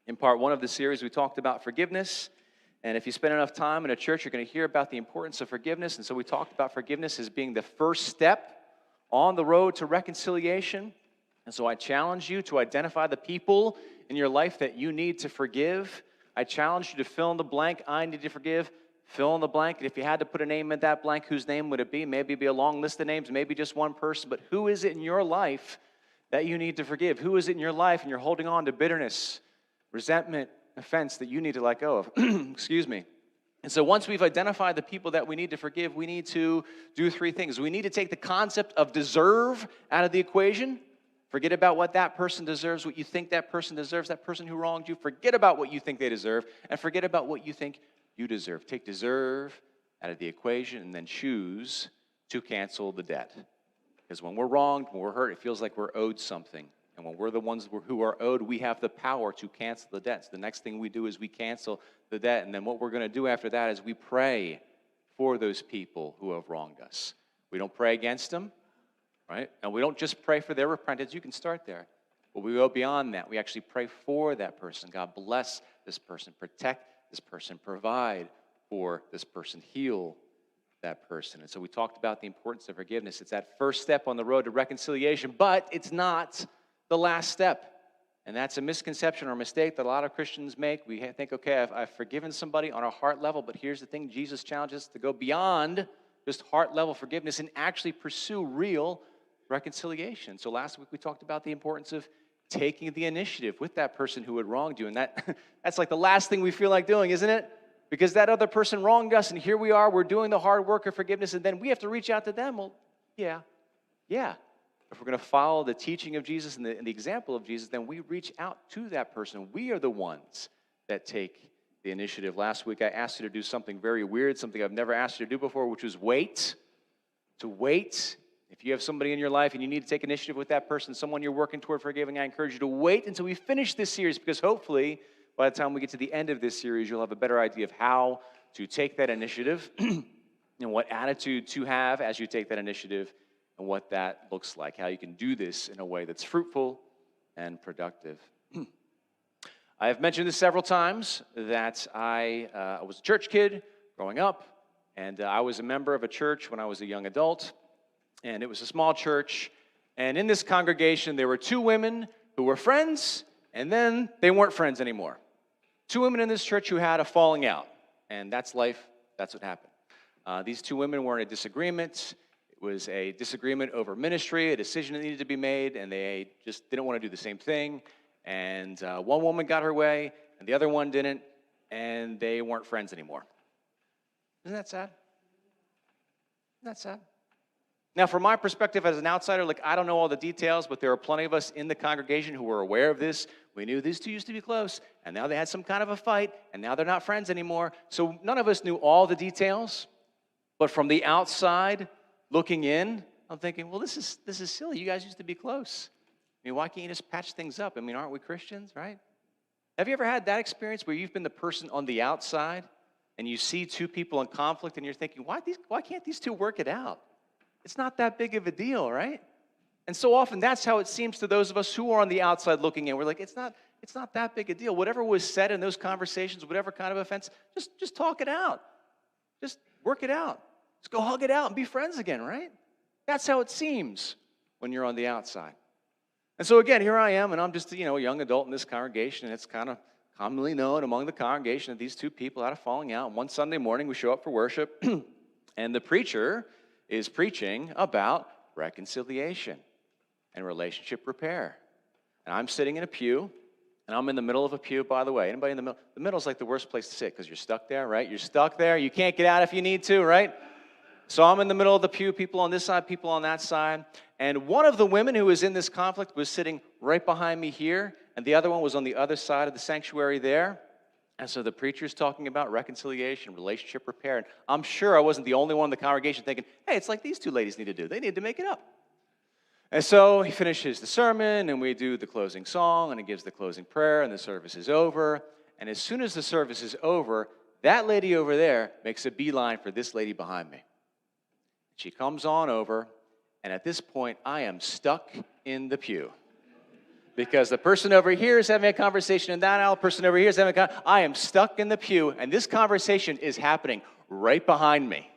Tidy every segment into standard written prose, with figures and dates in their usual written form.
In part one of the series, we talked about forgiveness. And if you spend enough time in a church, you're going to hear about the importance of forgiveness. And so we talked about forgiveness as being the first step on the road to reconciliation. And so I challenge you to identify the people in your life that you need to forgive. I challenge you to fill in the blank. I need to forgive. Fill in the blank. And if you had to put a name in that blank, whose name would it be? Maybe it'd be a long list of names, maybe just one person. But who is it in your life that you need to forgive? Who is it in your life and you're holding on to bitterness, resentment, offense that you need to let go of? Excuse me. And so once we've identified the people that we need to forgive, we need to do three things. We need to take the concept of deserve out of the equation. Forget about what that person deserves, what you think that person deserves, that person who wronged you. Forget about what you think they deserve, and forget about what you think you deserve. Take deserve out of the equation and then choose to cancel the debt. Because when we're wronged, when we're hurt, it feels like we're owed something. And when we're the ones who are owed, we have the power to cancel the debt. So the next thing we do is we cancel the debt. And then what we're going to do after that is we pray for those people who have wronged us. We don't pray against them, right? And we don't just pray for their repentance. You can start there. But we go beyond that. We actually pray for that person. God bless this person. Protect this person. Provide for this person. Heal that person. And so we talked about the importance of forgiveness. It's that first step on the road to reconciliation, but it's not the last step. And that's a misconception or a mistake that a lot of Christians make. We think, okay, I've forgiven somebody on a heart level, but here's the thing. Jesus challenges us to go beyond just heart level forgiveness and actually pursue real reconciliation. So last week we talked about the importance of taking the initiative with that person who had wronged you. And that's like the last thing we feel like doing, isn't it? Because that other person wronged us, and here we are, we're doing the hard work of forgiveness, and then we have to reach out to them. Well, yeah. If we're going to follow the teaching of Jesus and the example of Jesus, then we reach out to that person. We are the ones that take the initiative. Last week, I asked you to do something very weird, something I've never asked you to do before, which was wait. To wait. If you have somebody in your life and you need to take initiative with that person, someone you're working toward forgiving, I encourage you to wait until we finish this series, because hopefully by the time we get to the end of this series, you'll have a better idea of how to take that initiative and what attitude to have as you take that initiative and what that looks like, how you can do this in a way that's fruitful and productive. I have mentioned this several times that I was a church kid growing up, and I was a member of a church when I was a young adult, and it was a small church, and in this congregation there were two women who were friends, and then they weren't friends anymore. Two women in this church who had a falling out, and that's life. That's what happened. These two women were in a disagreement. It was a disagreement over ministry, a decision that needed to be made, and they just didn't want to do the same thing. And one woman got her way, and the other one didn't, and they weren't friends anymore. Isn't that sad? Isn't that sad? Now, from my perspective as an outsider, I don't know all the details, but there are plenty of us in the congregation who were aware of this. We knew these two used to be close, and now they had some kind of a fight, and now they're not friends anymore. So none of us knew all the details, but from the outside looking in, I'm thinking, well, this is silly. You guys used to be close. I mean, why can't you just patch things up? I mean, aren't we Christians, right? Have you ever had that experience where you've been the person on the outside, and you see two people in conflict, and you're thinking, why can't these two work it out? It's not that big of a deal, right? And so often that's how it seems to those of us who are on the outside looking in. We're like, it's not that big a deal. Whatever was said in those conversations, whatever kind of offense, just talk it out. Just work it out. Just go hug it out and be friends again, right? That's how it seems when you're on the outside. And so again, here I am, and I'm just a young adult in this congregation, and it's kind of commonly known among the congregation that these two people had a falling out. And one Sunday morning, we show up for worship, and the preacher is preaching about reconciliation and relationship repair. And I'm sitting in a pew, and I'm in the middle of a pew, by the way. Anybody in the middle? The middle's like the worst place to sit because you're stuck there, right? You're stuck there. You can't get out if you need to, right? So I'm in the middle of the pew, people on this side, people on that side. And one of the women who was in this conflict was sitting right behind me here, and the other one was on the other side of the sanctuary there. And so the preacher's talking about reconciliation, relationship repair. And I'm sure I wasn't the only one in the congregation thinking, hey, it's like these two ladies need to do. They need to make it up. And so he finishes the sermon, and we do the closing song, and he gives the closing prayer, and the service is over. And as soon as the service is over, that lady over there makes a beeline for this lady behind me. She comes on over, and at this point, I am stuck in the pew. Because the person over here is having a conversation in that aisle, person over here is having a conversation. I am stuck in the pew, and this conversation is happening right behind me.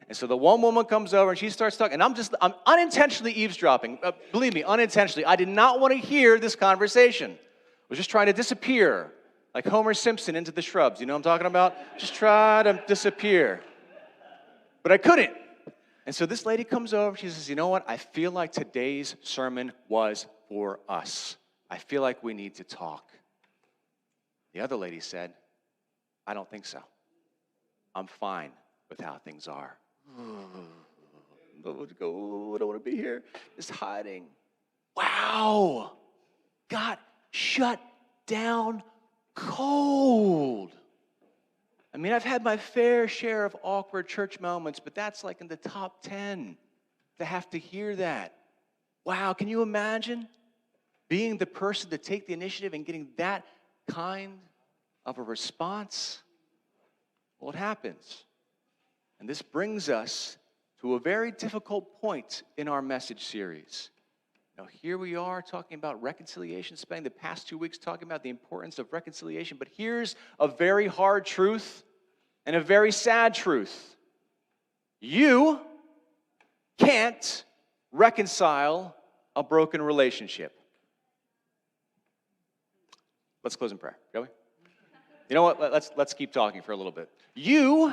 And so the one woman comes over, and she starts talking, and I'm unintentionally eavesdropping. Believe me, unintentionally. I did not want to hear this conversation. I was just trying to disappear, like Homer Simpson into the shrubs. You know what I'm talking about? Just try to disappear. But I couldn't. And so this lady comes over, she says, you know what? I feel like today's sermon was for us. I feel like we need to talk. The other lady said, I don't think so. I'm fine with how things are. I don't want to be here. Just hiding. Wow. Got shut down cold. I mean, I've had my fair share of awkward church moments, but that's like in the top 10 to have to hear that. Wow, can you imagine being the person to take the initiative and getting that kind of a response? Well, it happens. And this brings us to a very difficult point in our message series. Now, here we are talking about reconciliation, spending the past 2 weeks talking about the importance of reconciliation, but here's a very hard truth and a very sad truth. You can't reconcile a broken relationship. Let's close in prayer, shall we? You know what? Let's keep talking for a little bit. You,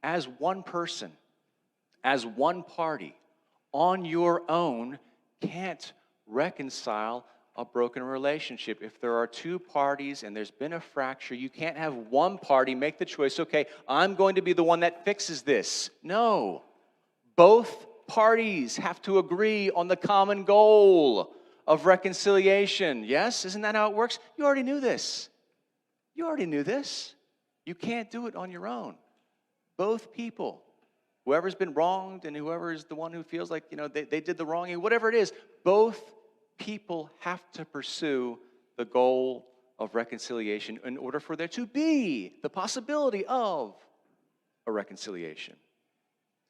as one person, as one party, on your own, can't reconcile a broken relationship. If there are two parties and there's been a fracture, you can't have one party make the choice, okay, I'm going to be the one that fixes this. No. Both parties have to agree on the common goal of reconciliation. Yes? Isn't that how it works? You already knew this. You already knew this. You can't do it on your own. Both people, whoever's been wronged and whoever is the one who feels like, they did the wronging, whatever it is, both people have to pursue the goal of reconciliation in order for there to be the possibility of a reconciliation.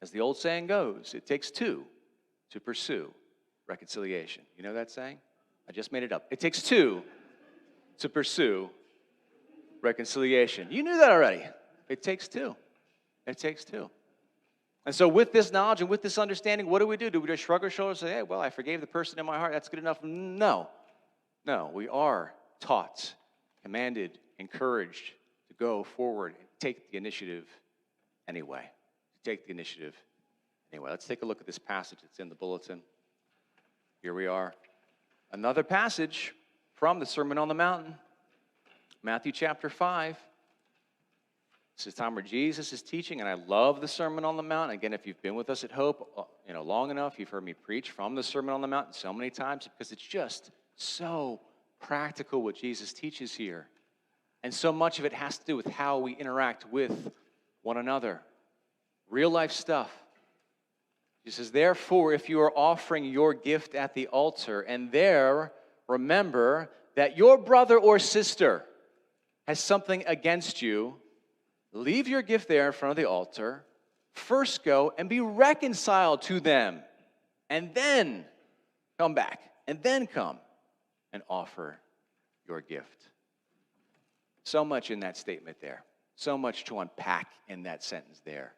As the old saying goes, it takes two to pursue reconciliation. You know that saying? I just made it up. It takes two to pursue reconciliation. You knew that already. It takes two. It takes two. And so with this knowledge and with this understanding, what do? Do we just shrug our shoulders and say, hey, well, I forgave the person in my heart. That's good enough? No. No, we are taught, commanded, encouraged to go forward and take the initiative anyway. Take the initiative anyway. Let's take a look at this passage that's in the bulletin. Here we are. Another passage from the Sermon on the Mountain, Matthew chapter 5. This is a time where Jesus is teaching, and I love the Sermon on the Mount. Again, if you've been with us at Hope, long enough, you've heard me preach from the Sermon on the Mount so many times because it's just so practical what Jesus teaches here. And so much of it has to do with how we interact with one another. Real life stuff. He says, therefore, if you are offering your gift at the altar, and there remember that your brother or sister has something against you, leave your gift there in front of the altar. First go and be reconciled to them. And then come back. And then come and offer your gift. So much in that statement there. So much to unpack in that sentence there.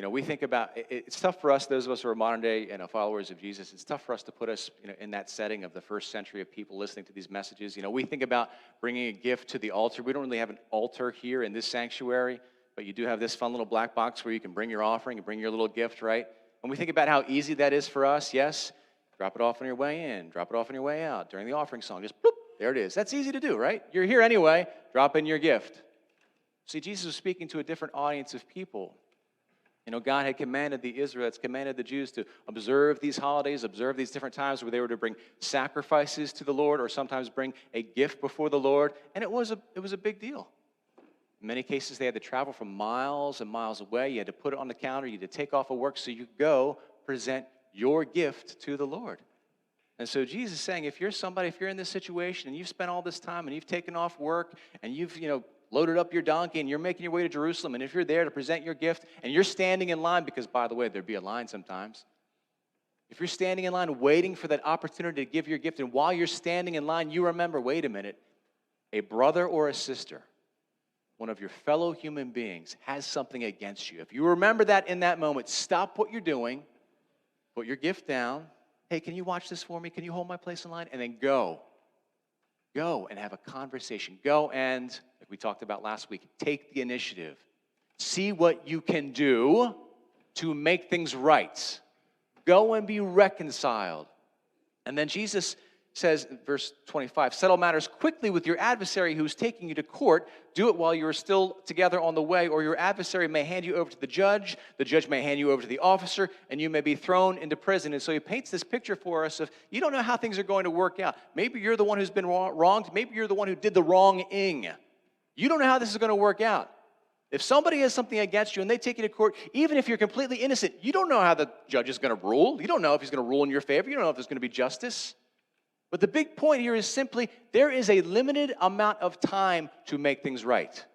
We think about, it's tough for us, those of us who are modern day followers of Jesus, it's tough for us to put us in that setting of the first century of people listening to these messages. We think about bringing a gift to the altar. We don't really have an altar here in this sanctuary, but you do have this fun little black box where you can bring your offering and bring your little gift, right? And we think about how easy that is for us, yes? Drop it off on your way in, drop it off on your way out. During the offering song, just bloop, there it is. That's easy to do, right? You're here anyway, drop in your gift. See, Jesus was speaking to a different audience of people. God had commanded the Israelites, commanded the Jews to observe these holidays, observe these different times where they were to bring sacrifices to the Lord or sometimes bring a gift before the Lord. And it was a big deal. In many cases, they had to travel from miles and miles away. You had to put it on the counter. You had to take off of work so you could go present your gift to the Lord. And so Jesus is saying, if you're in this situation and you've spent all this time and you've taken off work and you've, loaded up your donkey and you're making your way to Jerusalem, and if you're there to present your gift and you're standing in line, because by the way, there'd be a line sometimes. If you're standing in line waiting for that opportunity to give your gift, and while you're standing in line, you remember, wait a minute, a brother or a sister, one of your fellow human beings, has something against you. If you remember that in that moment, stop what you're doing, put your gift down. Hey, can you watch this for me? Can you hold my place in line? And then go. Go and have a conversation. Go and, like we talked about last week, take the initiative. See what you can do to make things right. Go and be reconciled. And then Jesus says, in verse 25, settle matters quickly with your adversary who's taking you to court. Do it while you are still together on the way, or your adversary may hand you over to the judge may hand you over to the officer, and you may be thrown into prison. And so he paints this picture for us of, you don't know how things are going to work out. Maybe you're the one who's been wronged. Maybe you're the one who did the wrong-ing. You don't know how this is going to work out. If somebody has something against you and they take you to court, even if you're completely innocent, you don't know how the judge is going to rule. You don't know if he's going to rule in your favor. You don't know if there's going to be justice. But the big point here is simply, there is a limited amount of time to make things right.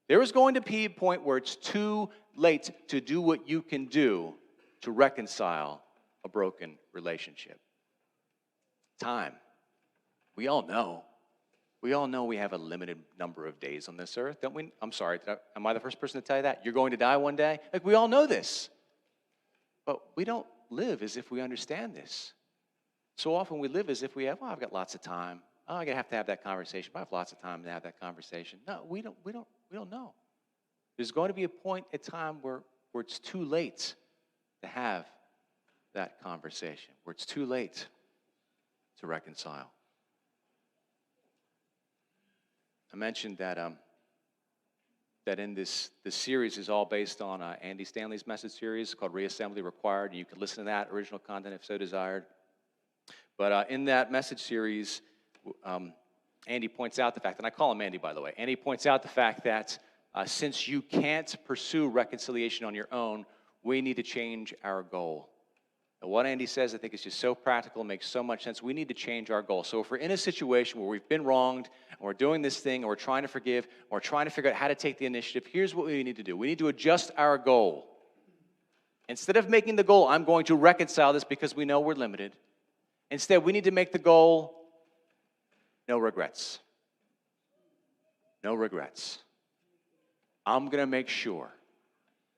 There is going to be a point where it's too late to do what you can do to reconcile a broken relationship. Time. We all know. We all know we have a limited number of days on this earth, don't we? I'm sorry, am I the first person to tell you that? You're going to die one day? Like, we all know this. But we don't live as if we understand this. So often we live as if we have, well, I've got lots of time. Oh, I'm going to have that conversation. But I have lots of time to have that conversation. No, we don't know. There's going to be a point in time where it's too late to have that conversation, where it's too late to reconcile. I mentioned that in this series is all based on Andy Stanley's message series called Reassembly Required. You can listen to that original content if so desired. But in that message series, Andy points out the fact, and I call him Andy, by the way. Andy points out the fact that since you can't pursue reconciliation on your own, we need to change our goal. And what Andy says, I think, is just so practical, makes so much sense. We need to change our goal. So if we're in a situation where we've been wronged, and we're doing this thing, and we're trying to forgive, and we're trying to figure out how to take the initiative, here's what we need to do. We need to adjust our goal. Instead of making the goal, I'm going to reconcile this because we know we're limited. Instead, we need to make the goal, no regrets. No regrets. I'm going to make sure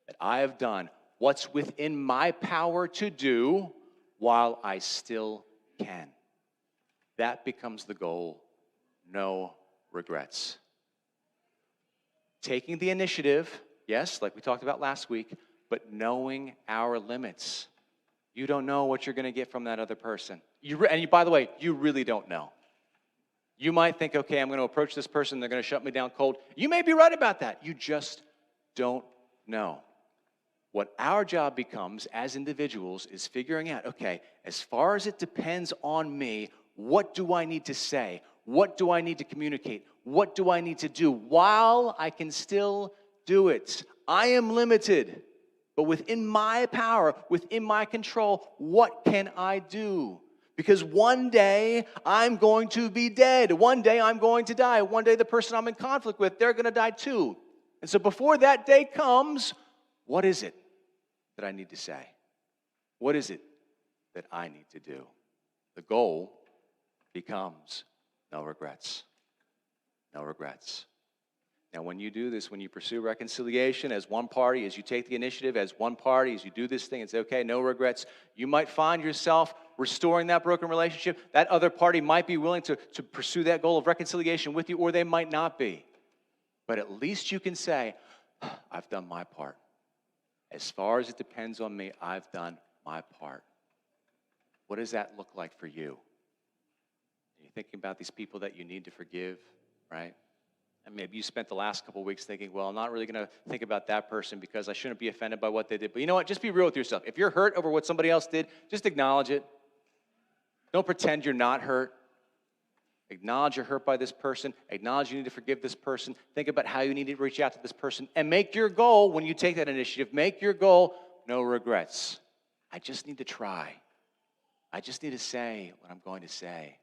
that I have done what's within my power to do while I still can. That becomes the goal, no regrets. Taking the initiative, yes, like we talked about last week, but knowing our limits. You don't know what you're going to get from that other person. By the way, you really don't know. You might think, okay, I'm going to approach this person, they're going to shut me down cold. You may be right about that. You just don't know. What our job becomes as individuals is figuring out, okay, as far as it depends on me, what do I need to say? What do I need to communicate? What do I need to do while I can still do it? I am limited, but within my power, within my control, what can I do? Because one day I'm going to be dead. One day I'm going to die. One day the person I'm in conflict with, they're going to die too. And so before that day comes, what is it that I need to say? What is it that I need to do? The goal becomes no regrets. No regrets. Now, when you do this, when you pursue reconciliation as one party, as you take the initiative as one party, as you do this thing and say, okay, no regrets, you might find yourself restoring that broken relationship. That other party might be willing to pursue that goal of reconciliation with you, or they might not be. But at least you can say, I've done my part. As far as it depends on me, I've done my part. What does that look like for you? You're thinking about these people that you need to forgive, right? And maybe you spent the last couple of weeks thinking, well, I'm not really going to think about that person because I shouldn't be offended by what they did. But you know what? Just be real with yourself. If you're hurt over what somebody else did, just acknowledge it. Don't pretend you're not hurt. Acknowledge you're hurt by this person. Acknowledge you need to forgive this person. Think about how you need to reach out to this person. And make your goal, when you take that initiative, make your goal, no regrets. I just need to try. I just need to say what I'm going to say.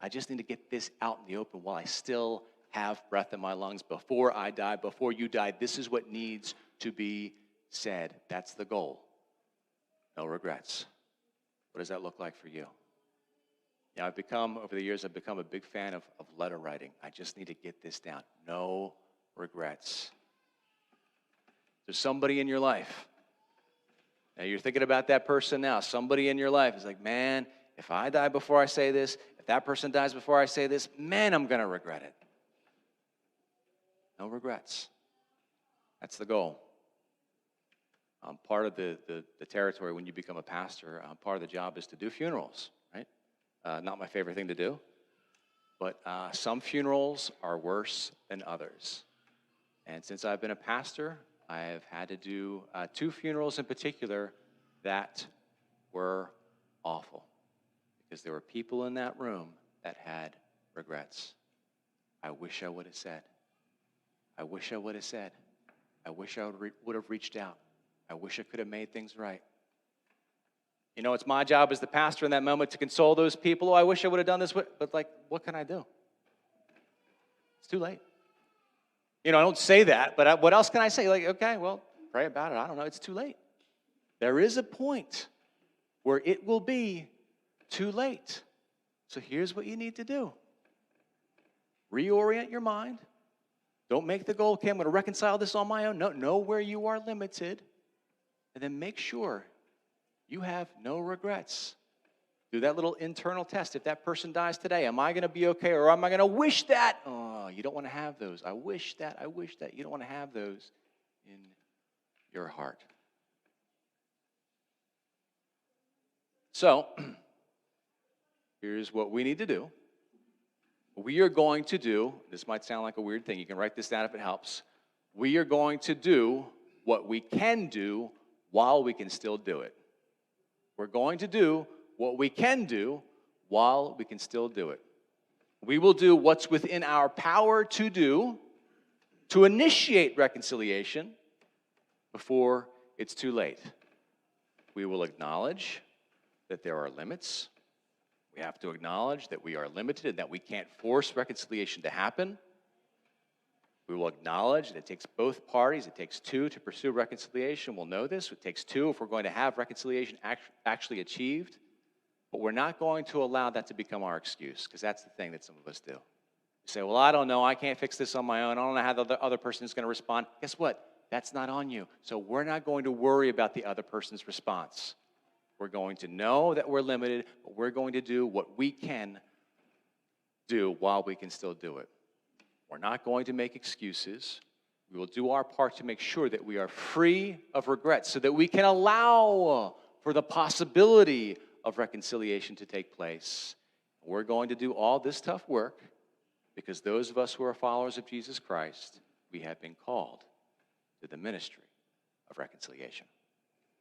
I just need to get this out in the open while I still have breath in my lungs. Before I die, before you die, this is what needs to be said. That's the goal. No regrets. What does that look like for you? Yeah, over the years, I've become a big fan of letter writing. I just need to get this down. No regrets. There's somebody in your life. Now, you're thinking about that person now. Somebody in your life is like, man, if I die before I say this, if that person dies before I say this, man, I'm going to regret it. No regrets. That's the goal. Part of the territory when you become a pastor, part of the job is to do funerals, right? Not my favorite thing to do, but some funerals are worse than others. And since I've been a pastor, I have had to do 2 funerals in particular that were awful because there were people in that room that had regrets. I wish I would have said. I wish I would have said. I wish I would have reached out. I wish I could have made things right. You know, it's my job as the pastor in that moment to console those people. Oh, I wish I would have done this, but like, what can I do? It's too late. You know, I don't say that, but what else can I say? Like, okay, well, pray about it. I don't know. It's too late. There is a point where it will be too late. So here's what you need to do. Reorient your mind. Don't make the goal, okay, I'm going to reconcile this on my own. No, know where you are limited. And then make sure you have no regrets. Do that little internal test. If that person dies today, am I going to be okay or am I going to wish that? Oh, you don't want to have those. I wish that. You don't want to have those in your heart. So, here's what we need to do. We are going to do, this might sound like a weird thing. You can write this down if it helps. We are going to do what we can do while we can still do it. We're going to do what we can do while we can still do it. We will do what's within our power to do to initiate reconciliation before it's too late. We will acknowledge that there are limits. We have to acknowledge that we are limited and that we can't force reconciliation to happen. We will acknowledge that it takes both parties. It takes 2 to pursue reconciliation. We'll know this. It takes 2 if we're going to have reconciliation actually achieved. But we're not going to allow that to become our excuse, because that's the thing that some of us do. You say, well, I don't know. I can't fix this on my own. I don't know how the other person is going to respond. Guess what? That's not on you. So we're not going to worry about the other person's response. We're going to know that we're limited, but we're going to do what we can do while we can still do it. We're not going to make excuses. We will do our part to make sure that we are free of regrets so that we can allow for the possibility of reconciliation to take place. We're going to do all this tough work because those of us who are followers of Jesus Christ, we have been called to the ministry of reconciliation.